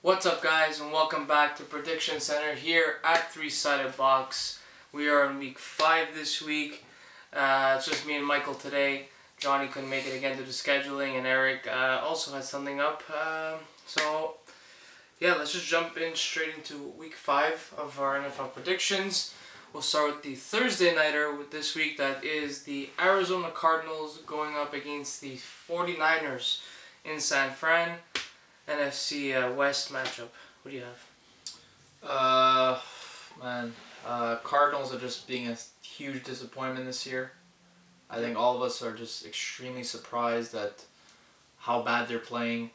What's up, guys, and welcome back to Prediction Center here at Three-Sided Box. We are in week 5 this week. It's just me and Michael today. Johnny couldn't make it again due to scheduling, and Eric also had something up. So yeah, let's just jump in straight into week 5 of our NFL predictions. We'll start with the Thursday nighter with this week. That is the Arizona Cardinals going up against the 49ers in San Fran. NFC West matchup. What do you have? Cardinals are just being a huge disappointment this year. I think all of us are just extremely surprised at how bad they're playing.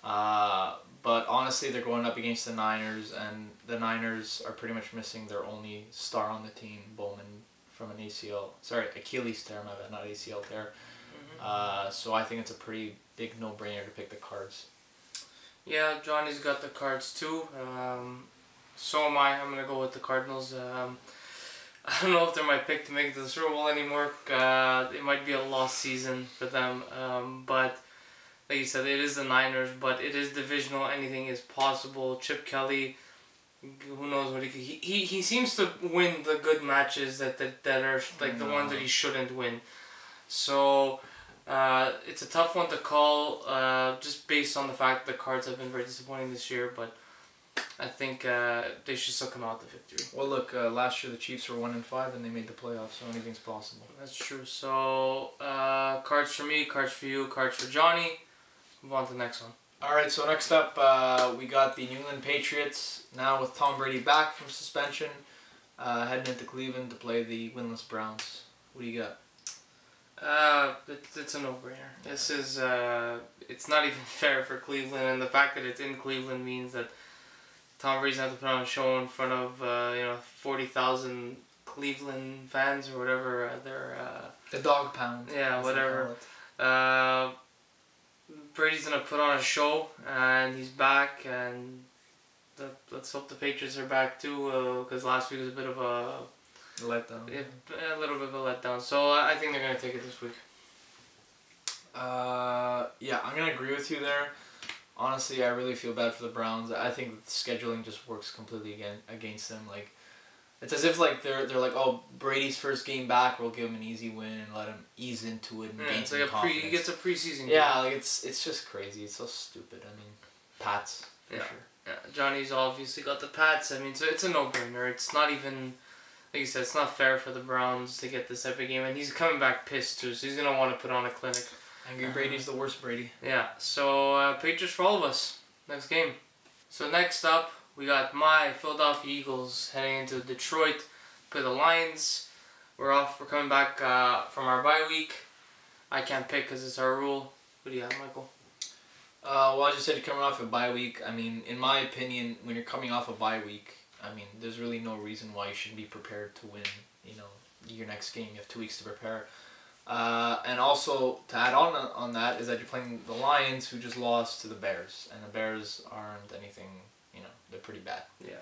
But honestly, they're going up against the Niners, and the Niners are pretty much missing their only star on the team, Bowman, from an Achilles tear, my bad, not ACL tear. So I think it's a pretty big no-brainer to pick the Cards. Yeah, Johnny's got the Cards too. So am I. I'm going to go with the Cardinals. I don't know if they're my pick to make it to the Super Bowl anymore. It might be a lost season for them. But like you said, it is the Niners, but it is divisional. Anything is possible. Chip Kelly, who knows what he seems to win the good matches that are like the ones that he shouldn't win. So it's a tough one to call, just based on the fact that the Cards have been very disappointing this year, but I think they should still come out with the victory. Well, look, last year the Chiefs were 1-5 and they made the playoffs, so anything's possible. That's true. So Cards for me, Cards for you, Cards for Johnny. Move on to the next one. Alright, so next up we got the New England Patriots, now with Tom Brady back from suspension, heading into Cleveland to play the winless Browns. What do you got? It's a no-brainer. This is it's not even fair for Cleveland, and the fact that it's in Cleveland means that Tom Brady's going to have to put on a show in front of 40,000 Cleveland fans or whatever. The dog pound. Yeah, whatever. Brady's going to put on a show, and he's back, and let's hope the Patriots are back too, because last week was a bit of a letdown. A little bit of a letdown. So I think they're going to take it this week. Yeah, I'm going to agree with you there. Honestly, I really feel bad for the Browns. I think the scheduling just works completely against them. Like, it's as if like they're like, oh, Brady's first game back, we'll give him an easy win and let him ease into it and gain some confidence. He gets a preseason game. Yeah, like it's just crazy. It's so stupid. I mean, Pats for sure. Yeah, Johnny's obviously got the Pats. I mean, so it's a no-brainer. It's not even, like you said, it's not fair for the Browns to get this type of game, and he's coming back pissed too, so he's gonna want to put on a clinic. Angry Brady's the worst Brady. Yeah, so Patriots for all of us. Next game. So next up, we got my Philadelphia Eagles heading into Detroit, play the Lions. We're coming back from our bye week. I can't pick because it's our rule. What do you have, Michael? Well, as you said, you're coming off a bye week. I mean, in my opinion, when you're coming off a bye week, I mean, there's really no reason why you shouldn't be prepared to win, your next game. You have 2 weeks to prepare. And also, to add on that, is that you're playing the Lions, who just lost to the Bears. And the Bears aren't anything, they're pretty bad. Yeah.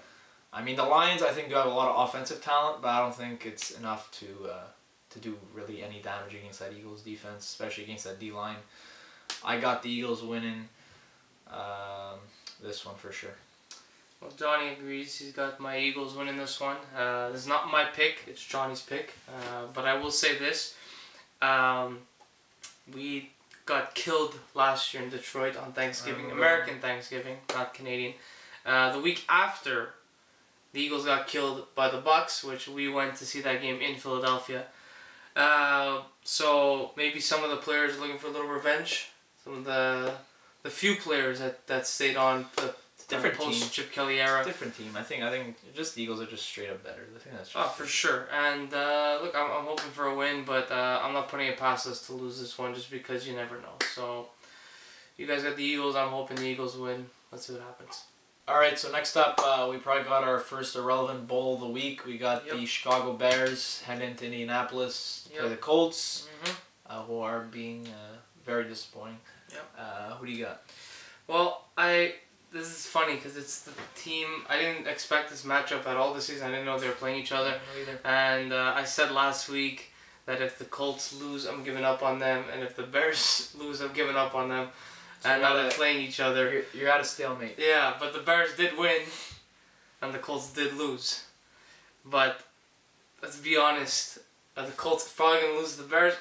I mean, the Lions, I think, do have a lot of offensive talent, but I don't think it's enough to do really any damage against that Eagles defense, especially against that D-line. I got the Eagles winning this one for sure. Well, Johnny agrees. He's got my Eagles winning this one. This is not my pick. It's Johnny's pick. But I will say this. We got killed last year in Detroit on Thanksgiving. American Thanksgiving, not Canadian. The week after, the Eagles got killed by the Bucs, which we went to see that game in Philadelphia. So maybe some of the players are looking for a little revenge. Some of the few players that stayed on the different post Chip Kelly era. Different team. I think just the Eagles are just straight up better. I think that's just for sure. And look, I'm hoping for a win, but I'm not putting it past us to lose this one just because you never know. So you guys got the Eagles. I'm hoping the Eagles win. Let's see what happens. All right. So next up, we probably got our first irrelevant bowl of the week. We got the Chicago Bears heading into Indianapolis to play the Colts, who are being very disappointing. Who do you got? Well, this is funny because it's the team. I didn't expect this matchup at all this season. I didn't know they were playing each other. And I said last week that if the Colts lose, I'm giving up on them, and if the Bears lose, I'm giving up on them. So and now they're playing each other. You're at a stalemate. Yeah, but the Bears did win, and the Colts did lose. But let's be honest, the Colts are probably going to lose to the Bears.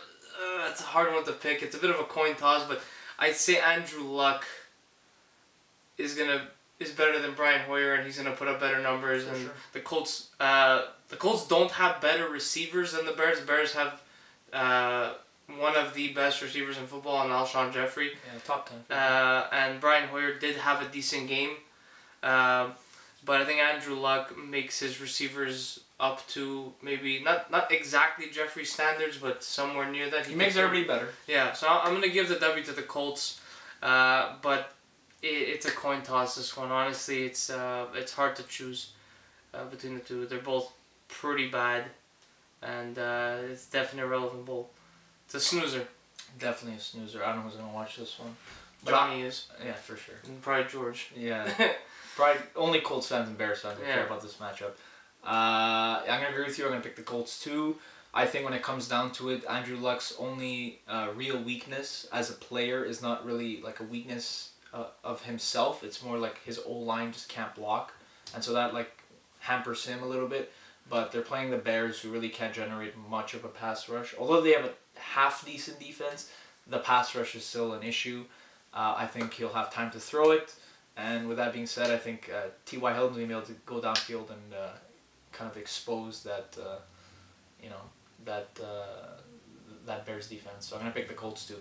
It's a hard one to pick. It's a bit of a coin toss, but I'd say Andrew Luck is better than Brian Hoyer, and he's gonna put up better numbers. And sure. The Colts don't have better receivers than the Bears. The Bears have one of the best receivers in football, in Alshon Jeffrey. Yeah, top 10. And Brian Hoyer did have a decent game, but I think Andrew Luck makes his receivers up to maybe not exactly Jeffrey standards, but somewhere near that. He makes everybody better. Yeah, so I'm gonna give the W to the Colts, but it's a coin toss. This one, honestly, it's hard to choose between the two. They're both pretty bad, and it's definitely a relevant bowl. It's a snoozer. Definitely a snoozer. I don't know who's gonna watch this one. Johnny is. Yeah, for sure. And probably George. Yeah. Probably only Colts fans and Bears fans care about this matchup. I'm going to agree with you. I'm going to pick the Colts too. I think when it comes down to it, Andrew Luck's only real weakness as a player is not really like a weakness of himself. It's more like his O-line just can't block. And so that like hampers him a little bit. But they're playing the Bears, who really can't generate much of a pass rush. Although they have a half-decent defense, the pass rush is still an issue. I think he'll have time to throw it. And with that being said, I think T.Y. Hilton's going to be able to go downfield and kind of expose that, that Bears defense. So I'm going to pick the Colts too.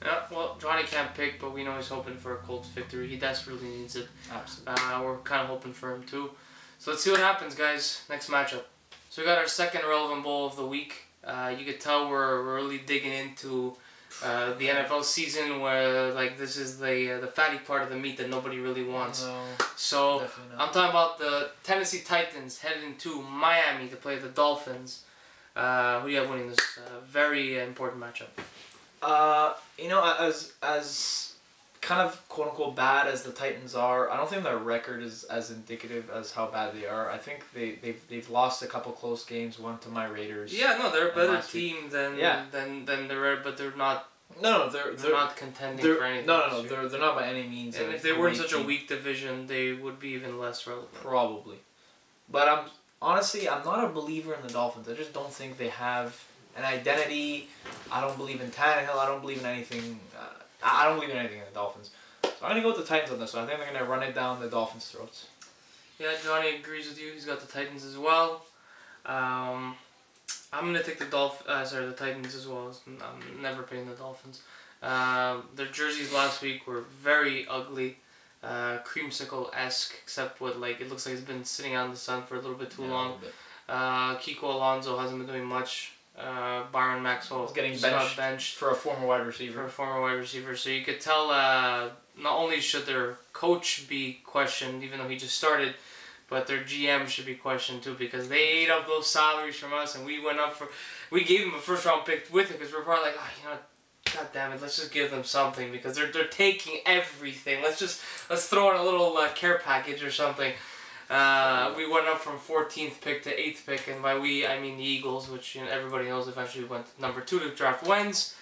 Yeah, well, Johnny can't pick, but we know he's hoping for a Colts victory. He desperately needs it. Absolutely. We're kind of hoping for him too. So let's see what happens, guys. Next matchup. So we got our second relevant bowl of the week. You could tell we're really digging into the NFL season, where like this is the fatty part of the meat that nobody really wants. No, so I'm talking about the Tennessee Titans heading to Miami to play the Dolphins. Who do you have winning this very important matchup? As kind of quote unquote bad as the Titans are, I don't think their record is as indicative as how bad they are. I think they've lost a couple close games, one to my Raiders. Yeah, no, they're a better team than the Red, but they're not. No, they're not contending for anything. No, they're not by any means. And if they were in such a weak division, they would be even less relevant. Probably, but I'm not a believer in the Dolphins. I just don't think they have an identity. I don't believe in Tannehill. I don't believe in anything. I don't believe in anything in the Dolphins. So I'm going to go with the Titans on this one. I think they're going to run it down the Dolphins' throats. Yeah, Johnny agrees with you. He's got the Titans as well. I'm going to take the Titans as well. I'm never picking the Dolphins. Their jerseys last week were very ugly. Creamsicle-esque, except with like it looks like it's been sitting out in the sun for a little bit too long. Kiko Alonso hasn't been doing much. Byron Maxwell getting benched for a former wide receiver. So you could tell not only should their coach be questioned, even though he just started, but their GM should be questioned too, because they ate up those salaries from us, and we gave them a first round pick with it, because we're probably like, God damn it, let's just give them something, because they're taking everything. Let's throw in a little care package or something. We went up from 14th pick to 8th pick, and by we, I mean the Eagles, which everybody knows eventually went number 2 to draft Wentz.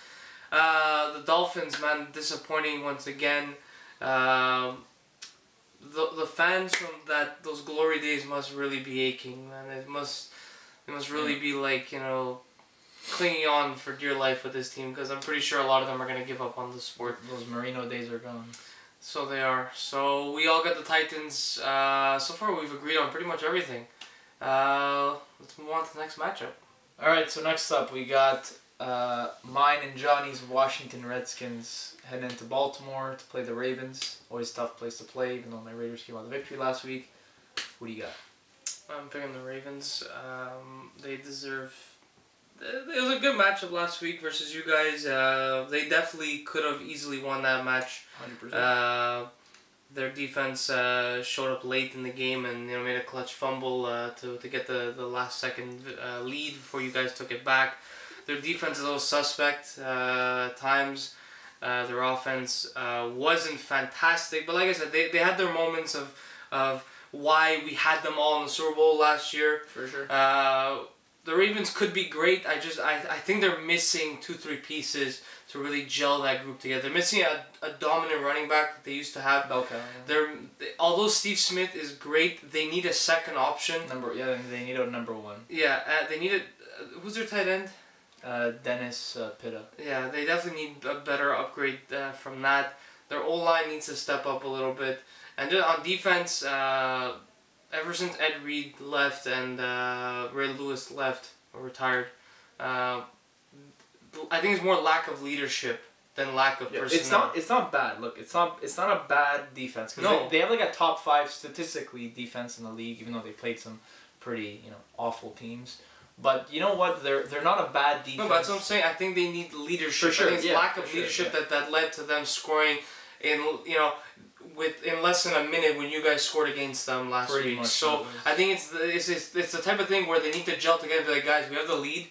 The Dolphins, man, disappointing once again. The fans from those glory days must really be aching, man. They must really be like, clinging on for dear life with this team, because I'm pretty sure a lot of them are going to give up on the sport. Those Marino days are gone. So they are. So we all got the Titans. So far we've agreed on pretty much everything. Let's move on to the next matchup. Alright, so next up we got mine and Johnny's Washington Redskins heading into Baltimore to play the Ravens. Always a tough place to play, even though my Raiders came out with a victory last week. What do you got? I'm picking the Ravens. They deserve... It was a good matchup last week versus you guys. They definitely could have easily won that match. 100%. Their defense showed up late in the game and made a clutch fumble to get the last second lead before you guys took it back. Their defense is a little suspect at times. Their offense wasn't fantastic, but like I said, they had their moments of why we had them all in the Super Bowl last year. For sure. the Ravens could be great. I think they're missing 2-3 pieces to really gel that group together. They're missing a dominant running back that they used to have. Okay. Although Steve Smith is great, they need a second option. They need a number one. Yeah, they need a. Who's their tight end? Dennis Pitta. Yeah, they definitely need a better upgrade from that. Their O-line needs to step up a little bit. And just on defense, ever since Ed Reed left and Ray Lewis left or retired, I think it's more lack of leadership than lack of personnel. It's not bad. Look, it's not a bad defense. No. They have like a top 5 statistically defense in the league, even though they played some pretty awful teams. But you know what? They're not a bad defense. No, but that's what I'm saying. I think they need leadership. For sure. I think it's lack of leadership that led to them scoring in less than a minute when you guys scored against them last week. So I think it's the type of thing where they need to gel together and be like, guys, we have the lead,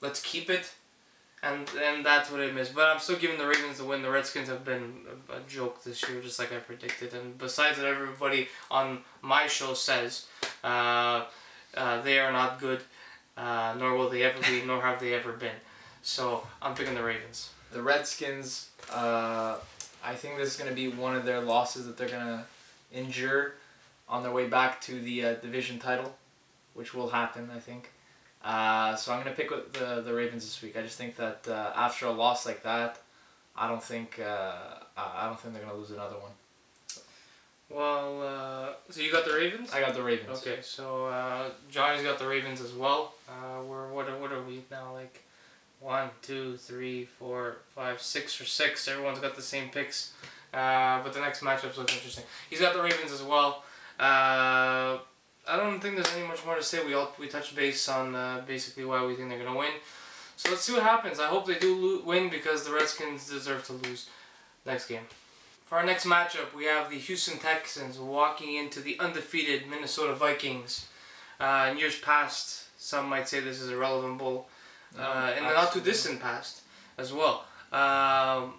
let's keep it, and that's what it is. But I'm still giving the Ravens the win. The Redskins have been a joke this year, just like I predicted. And besides that, everybody on my show says they are not good, nor will they ever be, nor have they ever been. So I'm picking the Ravens. The Redskins, I think this is going to be one of their losses that they're going to endure on their way back to the division title, which will happen, I think. So I'm going to pick with the Ravens this week. I just think that after a loss like that, I don't think they're going to lose another one. Well, so you got the Ravens? I got the Ravens. Okay, so Johnny's got the Ravens as well. What are we now, like 1, 2, 3, 4, 5, 6 for 6. Everyone's got the same picks, but the next matchups look interesting. He's got the Ravens as well. I don't think there's any much more to say. We touched base on basically why we think they're gonna win. So let's see what happens. I hope they do win because the Redskins deserve to lose next game. For our next matchup, we have the Houston Texans walking into the undefeated Minnesota Vikings. In years past, some might say this is a relevant bowl. In the not too distant past as well. I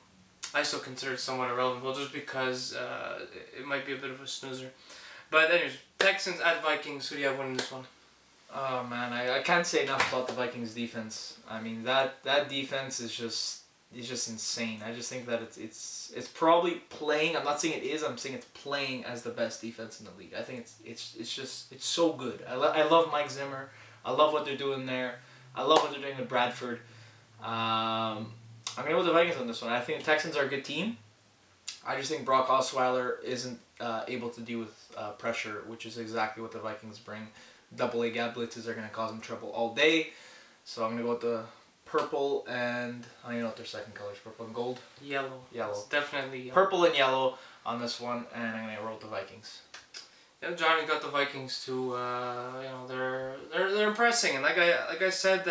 still consider it somewhat irrelevant, well, just because it might be a bit of a snoozer. But anyways, Texans at Vikings. Who do you have winning this one? Oh man, I can't say enough about the Vikings defense. I mean that defense is just insane. I just think that it's probably playing. I'm not saying it is. I'm saying it's playing as the best defense in the league. I think it's so good. I love Mike Zimmer. I love what they're doing there. I love what they're doing with Bradford. I'm going to go with the Vikings on this one. I think the Texans are a good team. I just think Brock Osweiler isn't able to deal with pressure, which is exactly what the Vikings bring. Double-A gap blitzes are going to cause them trouble all day. So I'm going to go with the purple and... I don't even know what their second color is. Purple and gold? Yellow. Yellow. It's definitely yellow. Purple and yellow on this one, and I'm going to roll with the Vikings. Yeah, Johnny got the Vikings too. They're impressing, and like I said,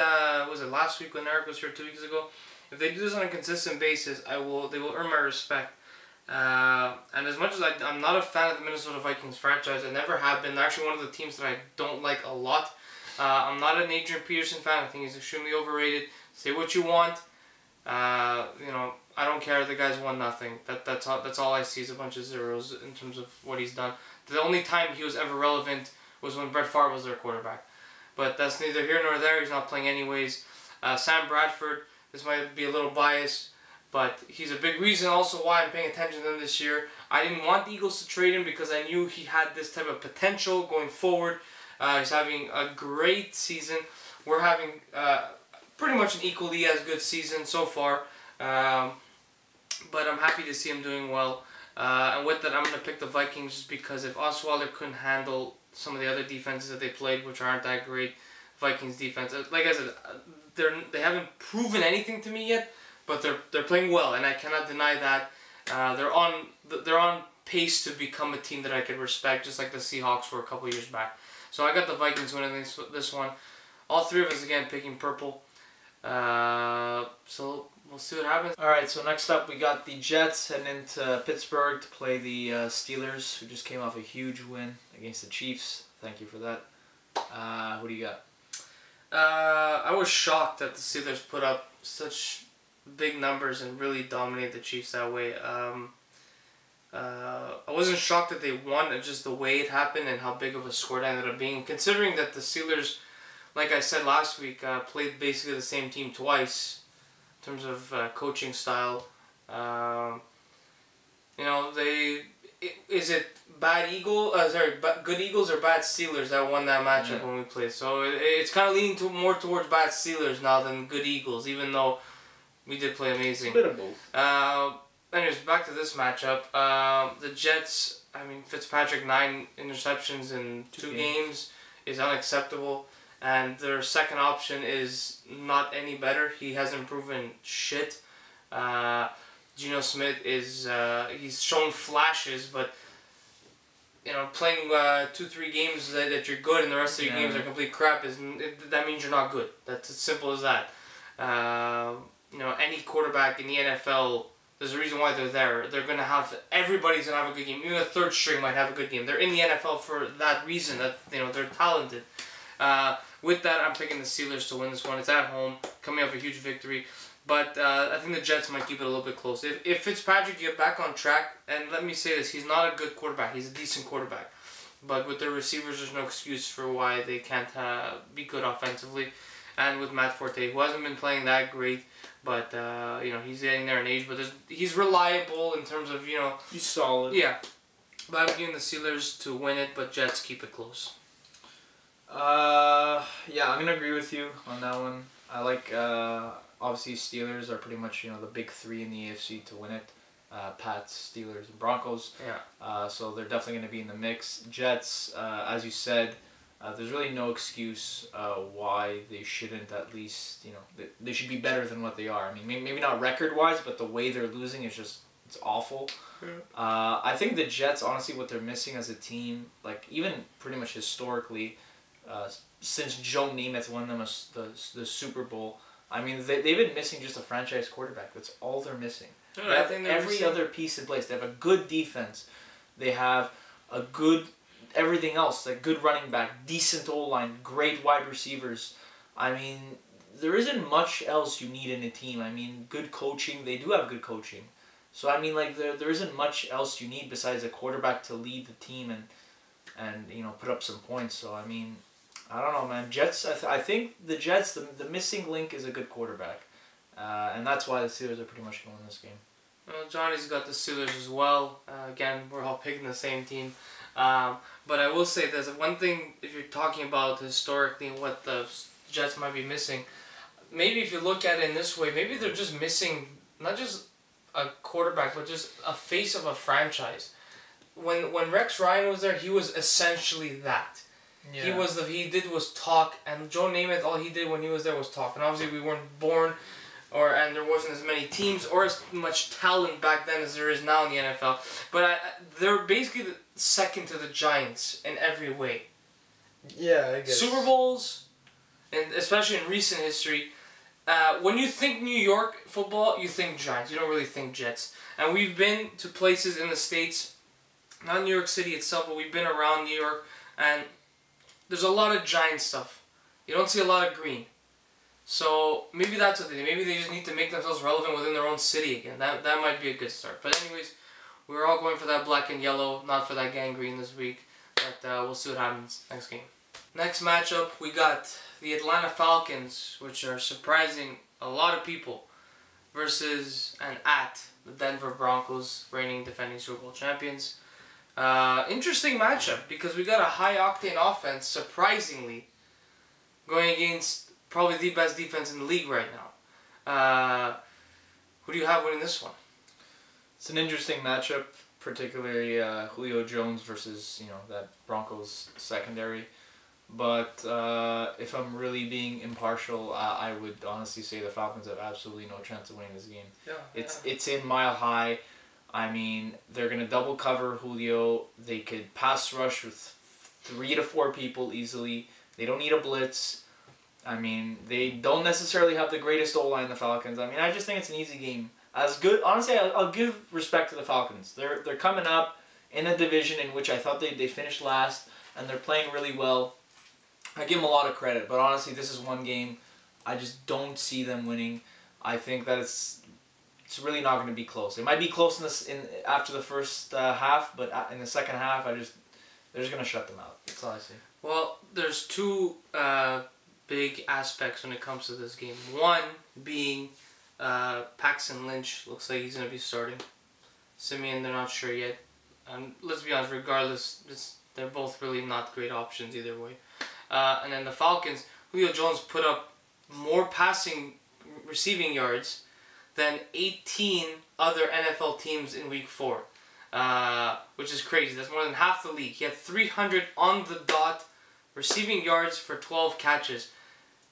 was it last week when Eric was here 2 weeks ago? If they do this on a consistent basis, they will earn my respect. And as much as I'm not a fan of the Minnesota Vikings franchise, I never have been. They're actually one of the teams that I don't like a lot. I'm not an Adrian Peterson fan. I think he's extremely overrated. Say what you want. I don't care. The guy's won nothing. That's all I see is a bunch of zeros in terms of what he's done. The only time he was ever relevant was when Brett Favre was their quarterback. But that's neither here nor there. He's not playing anyways. Sam Bradford, this might be a little biased, but he's a big reason also why I'm paying attention to him this year. I didn't want the Eagles to trade him because I knew he had this type of potential going forward. He's having a great season. We're having pretty much an equally as good season so far. But I'm happy to see him doing well. And with that, I'm going to pick the Vikings just because if Osweiler couldn't handle some of the other defenses that they played, which aren't that great, Vikings defense, like I said, they haven't proven anything to me yet, but they're playing well, and I cannot deny that. They're on pace to become a team that I could respect, just like the Seahawks were a couple years back. So I got the Vikings winning this one. All three of us again picking purple. So we'll see what happens. Alright, so next up we got the Jets heading into Pittsburgh to play the Steelers, who just came off a huge win against the Chiefs. Thank you for that. Who do you got? I was shocked that the Steelers put up such big numbers and really dominated the Chiefs that way. I wasn't shocked that they won, just the way it happened and how big of a score it ended up being. Considering that the Steelers like I said last week, played basically the same team twice in terms of coaching style. You know, is it good Eagles or bad Steelers that won that matchup when we played? So it's kind of leaning more towards bad Steelers now than good Eagles, even though we did play amazing. It's a bit of both. Anyways, back to this matchup. The Jets, I mean, Fitzpatrick, 9 interceptions in 2 games is unacceptable. And their second option is not any better. He hasn't proven shit. Geno Smith is, he's shown flashes, but, you know, playing 2-3 games that you're good and the rest of your games are complete crap, that means you're not good. That's as simple as that. You know, any quarterback in the NFL, there's a reason why they're there. They're going to have, everybody's going to have a good game. Even a third string might have a good game. They're in the NFL for that reason, that, you know, they're talented. With that, I'm picking the Steelers to win this one. It's at home, coming off a huge victory. But I think the Jets might keep it a little bit close. If Fitzpatrick get back on track, and let me say this, he's not a good quarterback. He's a decent quarterback. But with their receivers, there's no excuse for why they can't be good offensively. And with Matt Forte, who hasn't been playing that great, but you know, he's getting there in age. But he's reliable in terms of, you know, he's solid. Yeah. But I'm giving the Steelers to win it, but Jets keep it close. Yeah, I'm gonna agree with you on that one. I like obviously Steelers are pretty much, you know, the big 3 in the AFC to win it. Pats, Steelers, and Broncos. Yeah. So they're definitely gonna be in the mix. Jets, as you said, there's really no excuse why they shouldn't at least, you know, they should be better than what they are. I mean, maybe not record-wise, but the way they're losing is just, it's awful. Yeah. I think the Jets, honestly, what they're missing as a team, like even pretty much historically, since Joe Namath won them the Super Bowl, I mean, they've been missing just a franchise quarterback. That's all they're missing. Yeah, they have every other piece in place. They have a good defense. They have a good everything else, like good running back, decent O-line, great wide receivers. I mean, there isn't much else you need in a team. I mean, good coaching. They do have good coaching. So, I mean, like, there isn't much else you need besides a quarterback to lead the team and you know, put up some points. So, I mean, I don't know, man. Jets, I think the Jets, the missing link is a good quarterback. And that's why the Steelers are pretty much going to win this game. Well, Johnny's got the Steelers as well. Again, we're all picking the same team. But I will say there's one thing, if you're talking about historically what the Jets might be missing, maybe if you look at it in this way, maybe they're just missing not just a quarterback, but just a face of a franchise. When Rex Ryan was there, he was essentially that. Yeah. He did was talk, and Joe Namath, all he did when he was there was talk. And obviously we weren't born, and there wasn't as many teams or as much talent back then as there is now in the NFL. But they're basically the second to the Giants in every way. Yeah, I guess. Super Bowls, and especially in recent history, when you think New York football, you think Giants. You don't really think Jets. And we've been to places in the States, not New York City itself, but we've been around New York, and there's a lot of Giant stuff. You don't see a lot of green. So maybe that's what they do. Maybe they just need to make themselves relevant within their own city again. That might be a good start. But anyways, we're all going for that black and yellow, not for that gangrene this week. But we'll see what happens next game. Next matchup, we got the Atlanta Falcons, which are surprising a lot of people, versus and at the Denver Broncos, reigning defending Super Bowl champions. Interesting matchup because we got a high-octane offense, surprisingly, going against probably the best defense in the league right now. Who do you have winning this one? It's an interesting matchup, particularly Julio Jones versus, you know, that Broncos secondary. But if I'm really being impartial, I would honestly say the Falcons have absolutely no chance of winning this game. Yeah, it's in Mile High. I mean, they're going to double cover Julio. They could pass rush with 3 to 4 people easily. They don't need a blitz. I mean, they don't necessarily have the greatest O-line, the Falcons. I mean, I just think it's an easy game. As good, honestly, I'll give respect to the Falcons. They're coming up in a division in which I thought they finished last, and they're playing really well. I give them a lot of credit, but honestly, this is one game I just don't see them winning. I think that it's really not going to be close. It might be close after the first half, but in the second half, they're just going to shut them out. That's all I see. Well, there's two big aspects when it comes to this game. One being Paxton Lynch looks like he's going to be starting. Simeon, they're not sure yet. Let's be honest, regardless, they're both really not great options either way. And then the Falcons, Julio Jones put up more receiving yards than 18 other NFL teams in Week 4, which is crazy. That's more than half the league. He had 300 on the dot receiving yards for 12 catches.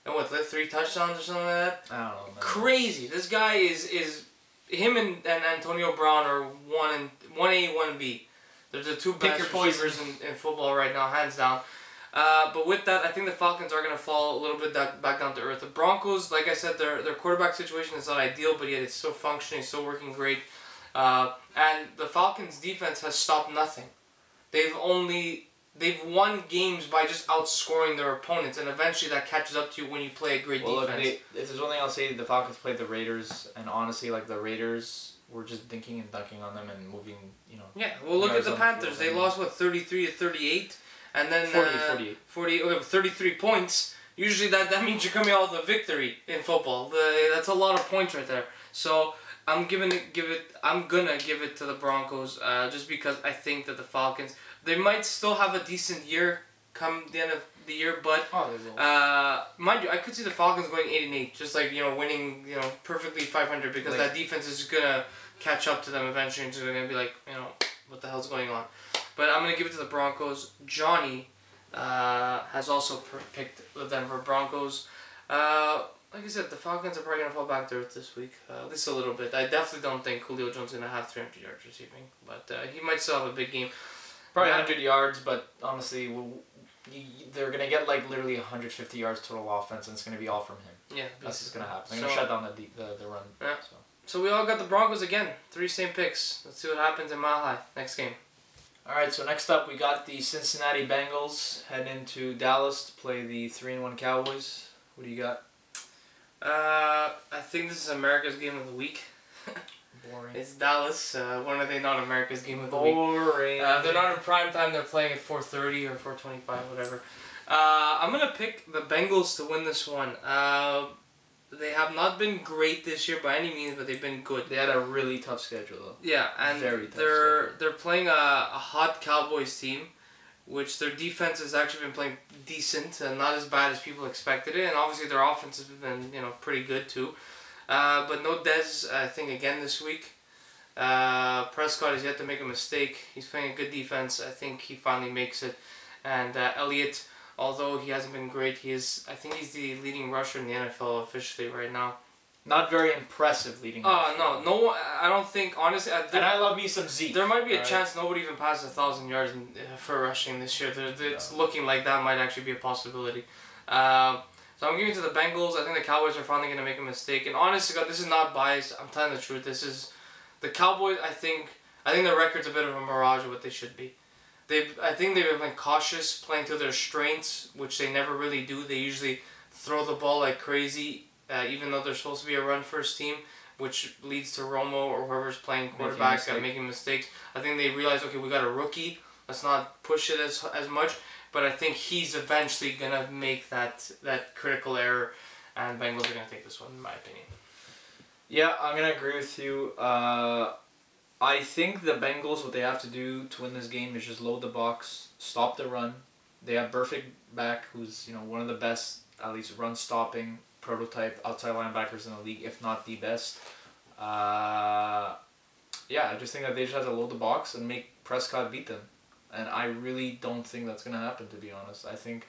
And what, 3 touchdowns or something like that? I don't know, man. Crazy. This guy is him and Antonio Brown are 1A, 1B. They're the two best receivers in football right now, hands down. But with that, I think the Falcons are going to fall a little bit back down to earth. The Broncos, like I said, their quarterback situation is not ideal, but yet it's still functioning, still working great. And the Falcons' defense has stopped nothing. They've won games by just outscoring their opponents, and eventually that catches up to you when you play a great defense. Look, if there's one thing I'll say, the Falcons played the Raiders, and honestly, like, the Raiders were just dinking and dunking on them and moving, you know. Yeah, well, look at the Panthers. They lost, 33-38, and then 33 points. Usually that means you're coming out with a victory in football. That's a lot of points right there. So I'm gonna give it to the Broncos, just because I think that the Falcons, they might still have a decent year come the end of the year, but mind you, I could see the Falcons going 8-8, just like, winning, perfectly 500, because that defense is gonna catch up to them eventually, and they're gonna be like, what the hell's going on? But I'm gonna give it to the Broncos. Johnny has also picked the Denver Broncos. Like I said, the Falcons are probably gonna fall back to earth this week, at least a little bit. I definitely don't think Julio Jones is gonna have 300 yards receiving, but he might still have a big game. Probably 100 yards, but honestly, they're going to get like literally 150 yards total offense, and it's going to be all from him. Yeah. That's just going to happen. They're going to shut down the run. Yeah. So we all got the Broncos again. 3 same picks. Let's see what happens in Mile High. Next game. Alright, so next up we got the Cincinnati Bengals heading into Dallas to play the 3-1 Cowboys. What do you got? I think this is America's game of the week. Boring. It's Dallas. When are they not America's game of the week? Boring. They're not in prime time. They're playing at 4:30 or 4:25, whatever. I'm gonna pick the Bengals to win this one. They have not been great this year by any means, but they've been good. They had a really tough schedule, though. Yeah, and they're playing a hot Cowboys team, which their defense has actually been playing decent and not as bad as people expected it, and obviously their offense has been pretty good too. But no Dez, I think, again this week. Prescott has yet to make a mistake. He's playing a good defense. I think he finally makes it. And Elliott, although he hasn't been great, I think he's the leading rusher in the NFL officially right now. Not very impressive leading rusher. No, I don't think, honestly. And I love me some Zeke. There might be a chance nobody even passes 1,000 yards for rushing this year. It's looking like that might actually be a possibility. So I'm giving it to the Bengals. I think the Cowboys are finally going to make a mistake. And honestly, God, this is not biased. I'm telling the truth. This is the Cowboys. I think their record's a bit of a mirage of what they should be. I think they've been cautious, playing to their strengths, which they never really do. They usually throw the ball like crazy, even though they're supposed to be a run-first team, which leads to Romo or whoever's playing quarterbacks making mistakes. I think they realize, okay, we got a rookie. Let's not push it as much. But I think he's eventually going to make that critical error, and Bengals are going to take this one, in my opinion. Yeah, I'm going to agree with you. I think the Bengals, what they have to do to win this game is just load the box, stop the run. They have Burfict back, who's one of the best, at least run-stopping prototype outside linebackers in the league, if not the best. I just think that they just have to load the box and make Prescott beat them. And I really don't think that's going to happen, to be honest. I think,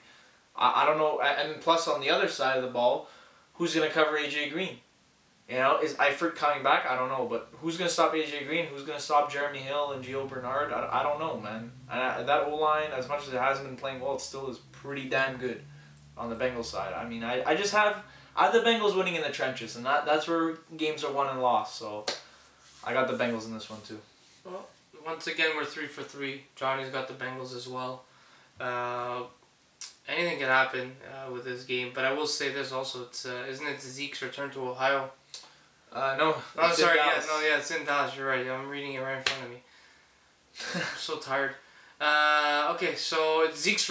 I don't know, and plus on the other side of the ball, who's going to cover A.J. Green? Is Eifert coming back? I don't know, but who's going to stop A.J. Green? Who's going to stop Jeremy Hill and Gio Bernard? I don't know, man. And that O-line, as much as it hasn't been playing well, it still is pretty damn good on the Bengals side. I mean, I just have the Bengals winning in the trenches, and that's where games are won and lost, so I got the Bengals in this one too. Well, once again, we're 3 for 3. Johnny's got the Bengals as well. Anything can happen with this game, but I will say this also: isn't it Zeke's return to Ohio? No. Oh, sorry. Yeah, it's in Dallas. You're right. I'm reading it right in front of me. I'm so tired. Okay, so it's Zeke's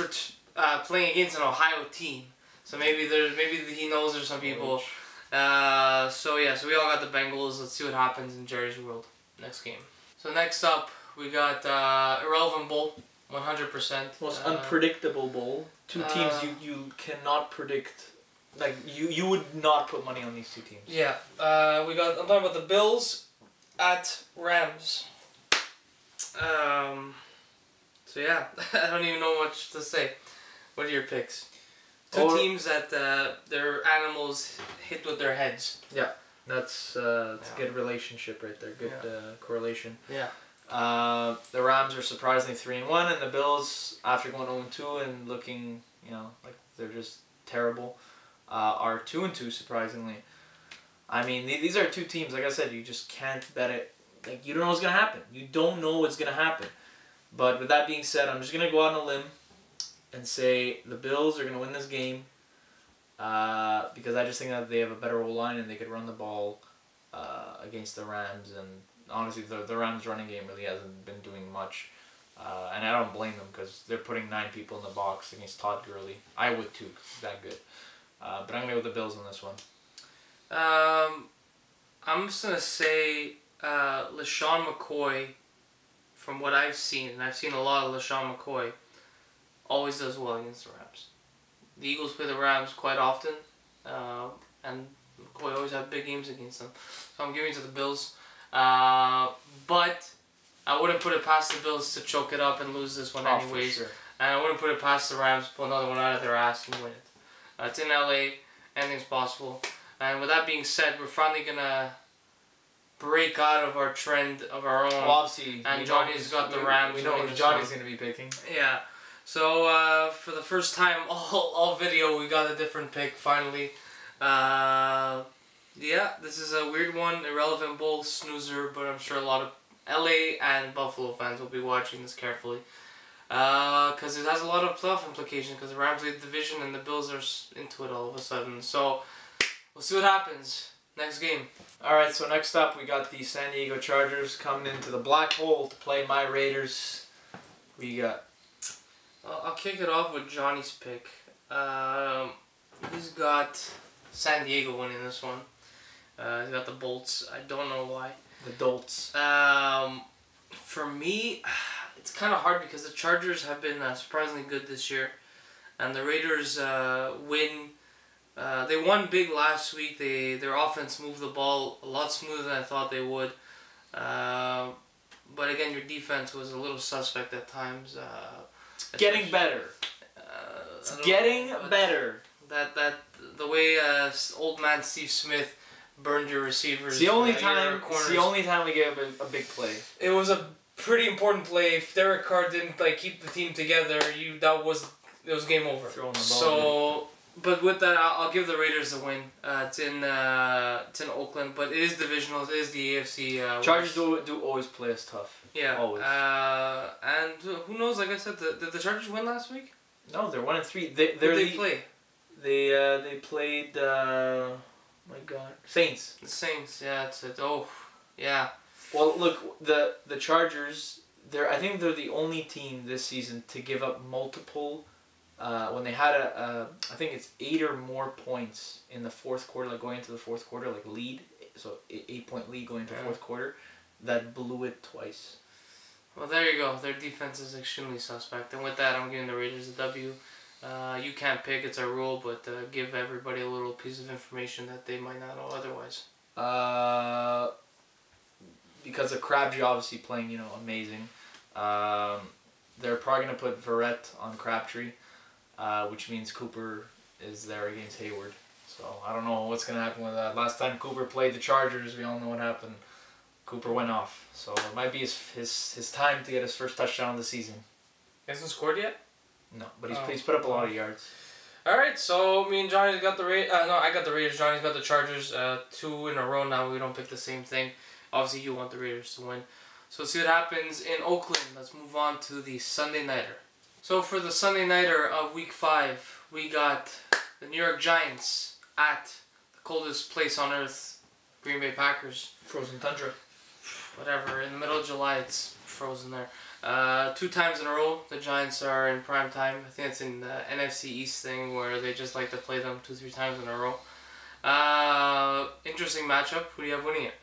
playing against an Ohio team. So maybe he knows there's some people. So we all got the Bengals. Let's see what happens in Jerry's world next game. So next up we got Irrelevant Bowl, 100%. Most unpredictable bowl. Two teams you cannot predict. Like you would not put money on these two teams. Yeah. I'm talking about the Bills at Rams. So yeah, I don't even know much to say. What are your picks? Two teams that their animals hit with their heads. Yeah, that's a good relationship right there. Good correlation. Yeah. The Rams are surprisingly 3-1, and the Bills, after going 0-2 and looking, like they're just terrible, are 2-2 surprisingly. I mean, these are two teams. Like I said, you just can't bet it. Like you don't know what's gonna happen. You don't know what's gonna happen. But with that being said, I'm just gonna go out on a limb and say the Bills are gonna win this game. Because I just think that they have a better O-line and they could run the ball against the Rams. And honestly, the Rams running game really hasn't been doing much. And I don't blame them because they're putting 9 people in the box against Todd Gurley. I would too because he's that good. But I'm going to go with the Bills on this one. I'm just going to say LaShawn McCoy, from what I've seen, and I've seen a lot of LaShawn McCoy, always does well against the Rams. The Eagles play the Rams quite often, and McCoy always have big games against them. So I'm giving it to the Bills. But I wouldn't put it past the Bills to choke it up and lose this one anyways. For sure. And I wouldn't put it past the Rams to pull another one out of their ass and win it. It's in LA. Anything's possible. And with that being said, we're finally going to break out of our trend of our own. Well, obviously, and Johnny's got the Rams. We know what Johnny's going to be picking. Yeah. So, for the first time all video, we got a different pick, finally. Yeah, this is a weird one. Irrelevant Bowl, snoozer, but I'm sure a lot of LA and Buffalo fans will be watching this carefully. Because it has a lot of playoff implications, because the Rams lead the division and the Bills are into it all of a sudden. So, we'll see what happens. Next game. Alright, so next up we got the San Diego Chargers coming into the black hole to play my Raiders. Who you got? I'll kick it off with Johnny's pick. He's got San Diego winning this one. He's got the Bolts. I don't know why. The Dolts. For me, it's kind of hard because the Chargers have been surprisingly good this year. And the Raiders win. They won big last week. Their offense moved the ball a lot smoother than I thought they would. But again, your defense was a little suspect at times. It's getting better. It's getting better. That the way old man Steve Smith burned your receivers. It's the only time. It's the only time we gave a big play. It was a pretty important play. If Derek Carr didn't keep the team together, it was game over. Throwing the ball. So, but with that, I'll give the Raiders a win. It's in Oakland, but it is divisional. It is the AFC. Chargers do always play us tough. Yeah. Always. And who knows? Like I said, did the Chargers win last week? No, they're 1-3. Who did they play? They played. My God, Saints. The Saints. Yeah, that's it. Oh, yeah. Well, look, the Chargers. I think they're the only team this season to give up multiple. When they had I think it's 8 or more points in the fourth quarter, like going into the fourth quarter, like lead. So 8-point lead going into the fourth quarter, that blew it twice. Well, there you go. Their defense is extremely suspect, and with that, I'm giving the Raiders a W. You can't pick; it's a rule, but give everybody a little piece of information that they might not know otherwise. Because of Crabtree obviously playing, amazing. They're probably gonna put Verrett on Crabtree, which means Cooper is there against Hayward. So I don't know what's gonna happen with that. Last time Cooper played the Chargers, we all know what happened. Cooper went off, so it might be his time to get his first touchdown of the season. He hasn't scored yet? No, but he's put up a lot of yards. Alright, so me and Johnny got the Raiders. No, I got the Raiders. Johnny's got the Chargers. 2 in a row now. We don't pick the same thing. Obviously, you want the Raiders to win. So let's see what happens in Oakland. Let's move on to the Sunday Nighter. So for the Sunday Nighter of Week 5, we got the New York Giants at the coldest place on earth, Green Bay Packers. Frozen tundra. Whatever, in the middle of July, it's frozen there. 2 times in a row, the Giants are in prime time. I think it's in the NFC East thing where they just like to play them 2-3 times in a row. Interesting matchup. Who do you have winning it?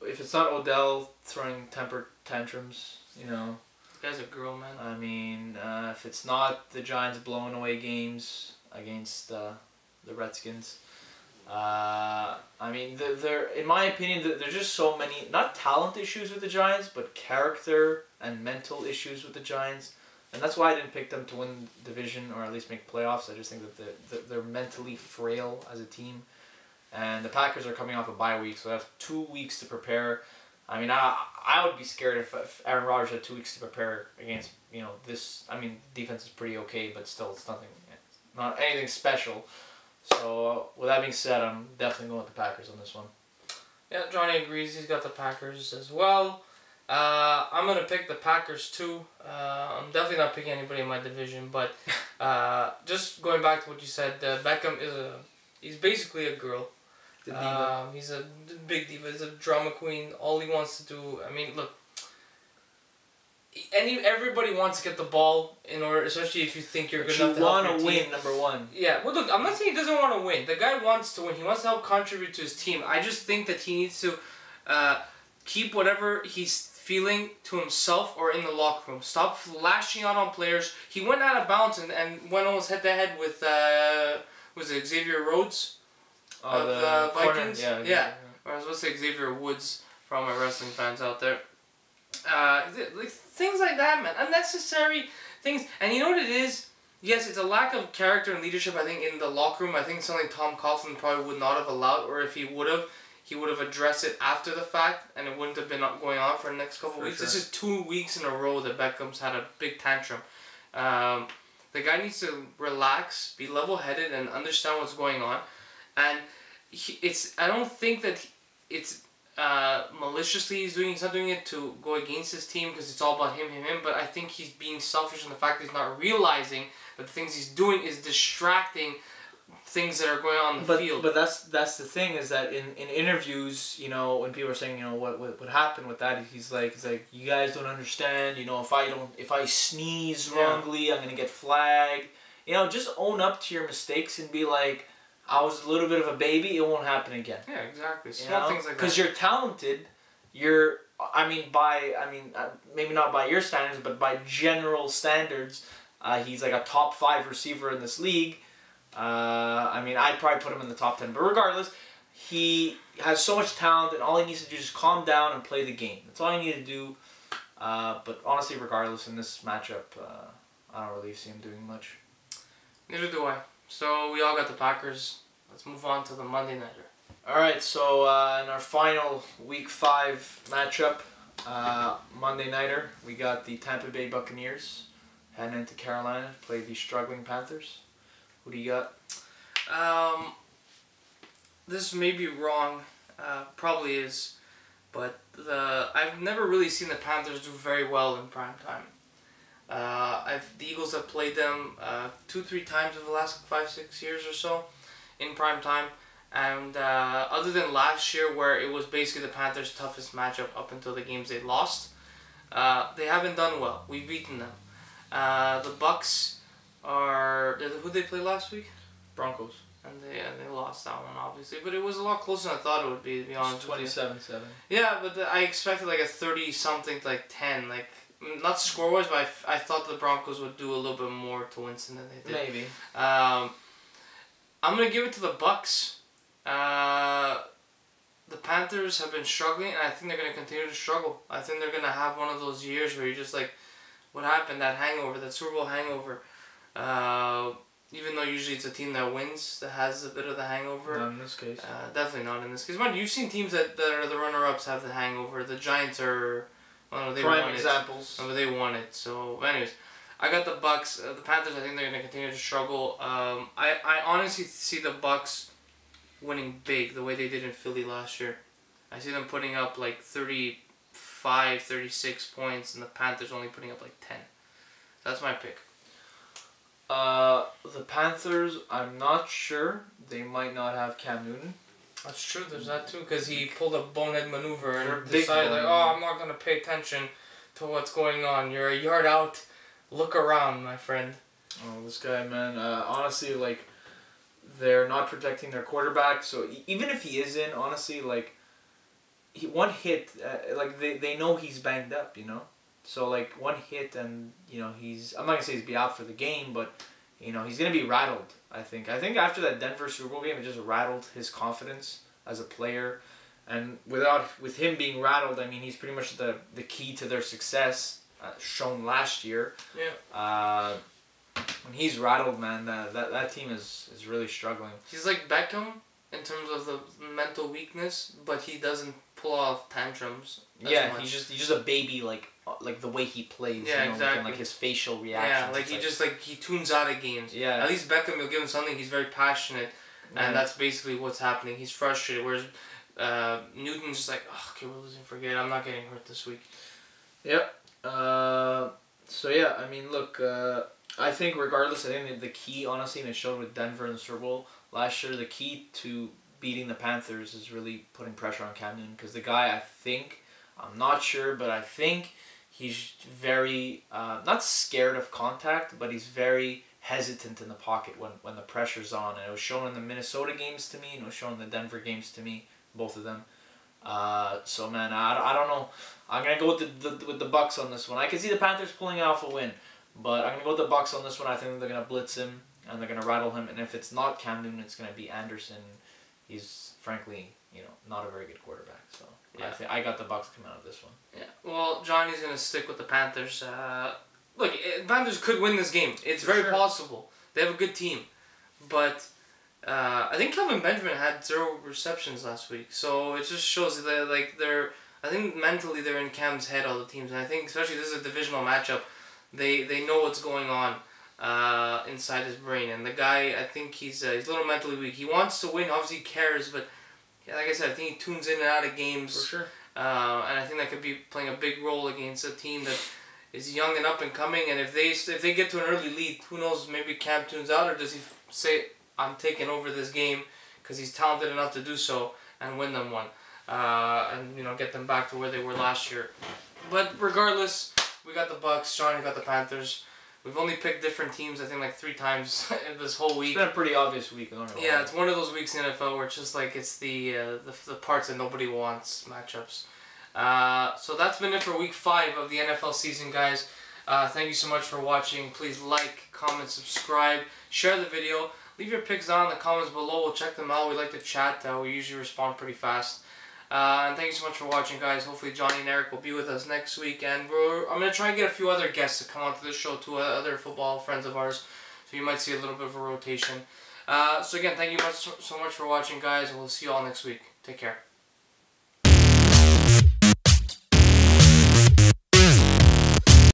If it's not Odell throwing temper tantrums, you know. The guy's a girl, man. I mean, if it's not the Giants blowing away games against the Redskins. I mean, they're in my opinion, there's just so many, not talent issues with the Giants, but character and mental issues with the Giants. And that's why I didn't pick them to win the division or at least make playoffs. I just think that they're mentally frail as a team. And the Packers are coming off a bye week, so they have 2 weeks to prepare. I mean, I would be scared if Aaron Rodgers had 2 weeks to prepare against, you know, this. I mean, defense is pretty okay, but still, it's nothing, not anything special. So, with that being said, I'm definitely going with the Packers on this one. Yeah, Johnny agrees. He's got the Packers as well. I'm going to pick the Packers too. I'm definitely not picking anybody in my division, but just going back to what you said, Beckham he's basically a girl. He's a big diva. He's a drama queen. All he wants to do, I mean, look, everybody wants to get the ball in order, especially if you think you're good enough to help your team. You want to win, number one. Yeah, well, look, I'm not saying he doesn't want to win. The guy wants to win. He wants to help contribute to his team. I just think that he needs to keep whatever he's feeling to himself or in the locker room. Stop lashing out on players. He went out of bounds and went almost head-to-head with, was it Xavier Rhodes of the Vikings? Yeah. Or I was supposed to say Xavier Woods for all my wrestling fans out there. Like things like that, man. Unnecessary things. And you know what it is? Yes, it's a lack of character and leadership, I think, in the locker room. I think something Tom Coughlin probably would not have allowed, or if he would have addressed it after the fact, and it wouldn't have been going on for the next couple of weeks. Sure. This is 2 weeks in a row that Beckham's had a big tantrum. The guy needs to relax, be level-headed, and understand what's going on. And I don't think that it's maliciously he's not doing it to go against his team because it's all about him, but I think he's being selfish in the fact that he's not realizing that the things he's doing is distracting things that are going on in the field. But that's the thing, is that in interviews, you know, when people are saying, you know, what happened with that, he's like you guys don't understand, you know, if I sneeze wrongly, I'm gonna get flagged. You know, just own up to your mistakes and be like, I was a little bit of a baby, it won't happen again. Yeah, exactly. Small things like that. Because you're talented, maybe not by your standards, but by general standards, he's like a top 5 receiver in this league. I'd probably put him in the top 10. But regardless, he has so much talent, and all he needs to do is just calm down and play the game. That's all he needs to do. But honestly, regardless, in this matchup, I don't really see him doing much. Neither do I. So we all got the Packers. Let's move on to the Monday Nighter. Alright, so in our final Week 5 matchup, Monday Nighter, we got the Tampa Bay Buccaneers heading into Carolina to play the struggling Panthers. Who do you got? This may be wrong, probably is, but I've never really seen the Panthers do very well in prime time. The Eagles have played them 2-3 times over the last 5-6 years or so in prime time, and other than last year where it was basically the Panthers' toughest matchup up until the games they lost, they haven't done well. We've beaten them. The Bucks who they play last week? Broncos. And they lost that one, obviously, but it was a lot closer than I thought it would be, to be honest. 27-7. Yeah, but I expected like a 30-something to like 10, like. Not score-wise, but I thought the Broncos would do a little bit more to Winston than they did. Maybe. I'm going to give it to the Bucks. The Panthers have been struggling, and I think they're going to continue to struggle. I think they're going to have one of those years where you're just like, what happened? That hangover, that Super Bowl hangover. Even though usually it's a team that wins that has a bit of the hangover. Not in this case. Definitely not in this case. Man, you've seen teams that are the runner-ups have the hangover. The Giants are... Oh, no, prime examples. But they won it. So, anyways, I got the Bucks. The Panthers, I think they're going to continue to struggle. I honestly see the Bucks winning big the way they did in Philly last year. I see them putting up like 35, 36 points, and the Panthers only putting up like 10. That's my pick. The Panthers, I'm not sure. They might not have Cam Newton. That's true. There's that too, because he pulled a bonehead maneuver and Big decided, like, bonehead. oh, I'm not gonna pay attention to what's going on. You're a yard out. Look around, my friend. Oh, this guy, man. Honestly, like, they're not protecting their quarterback. So even if he is in, honestly, like, one hit, like they know he's banged up, you know. So like one hit and I'm not gonna say he's be out for the game, but he's gonna be rattled. I think after that Denver Super Bowl game, it just rattled his confidence as a player, and with him being rattled, I mean he's pretty much the key to their success shown last year. Yeah. When he's rattled, man, that team is really struggling. He's like Beckham in terms of the mental weakness, but he doesn't pull off tantrums. Yeah, he's just a baby, like the way he plays. Yeah, exactly. And like his facial reactions. Yeah, like he tunes out of games. Yeah. At least Beckham, you'll give him something. He's very passionate, and that's basically what's happening. He's frustrated. Whereas Newton's just like, oh, okay, we're losing. Forget it. I'm not getting hurt this week. Yep. So yeah, I mean, look. I think regardless, I think the key, honestly, and it showed with Denver in the Super Bowl last year, the key to beating the Panthers is really putting pressure on Cam Newton, because the guy, I'm not sure, but I think he's very, not scared of contact, but he's very hesitant in the pocket when the pressure's on. And it was shown in the Minnesota games to me, and it was shown in the Denver games to me, both of them. So man, I don't know. I'm gonna go with the Bucs on this one. I can see the Panthers pulling off a win, but I'm gonna go with the Bucs on this one. I think they're gonna blitz him and they're gonna rattle him. And if it's not Cam Newton, it's gonna be Anderson. He's frankly, not a very good quarterback. So yeah. I got the Bucs coming out of this one. Yeah. Well, Johnny's gonna stick with the Panthers. Look, Panthers could win this game. It's very possible. They have a good team, but I think Kelvin Benjamin had 0 receptions last week. So it just shows that I think mentally they're in Cam's head, all the teams, and I think especially this is a divisional matchup. They know what's going on inside his brain, and the guy, I think he's a little mentally weak. He wants to win, obviously he cares, but yeah, like I said, I think he tunes in and out of games. For sure. And I think that could be playing a big role against a team that is young and up and coming. And if they get to an early lead, who knows? Maybe Cam tunes out, or does he say, "I'm taking over this game," because he's talented enough to do so and win them one, and get them back to where they were last year. But regardless, we got the Bucs. Johnny got the Panthers. We've only picked different teams, I think, like 3 times in this whole week. It's been a pretty obvious week. Yeah, it's one of those weeks in the NFL where it's just like it's the parts that nobody wants matchups. So that's been it for week 5 of the NFL season, guys. Thank you so much for watching. Please like, comment, subscribe, share the video. Leave your picks down in the comments below. We'll check them out. We like to chat. We usually respond pretty fast. And thank you so much for watching, guys. Hopefully Johnny and Eric will be with us next week. And I'm going to try and get a few other guests to come onto this show too, other football friends of ours. So you might see a little bit of a rotation. So again, thank you so much for watching, guys. And we'll see you all next week. Take care.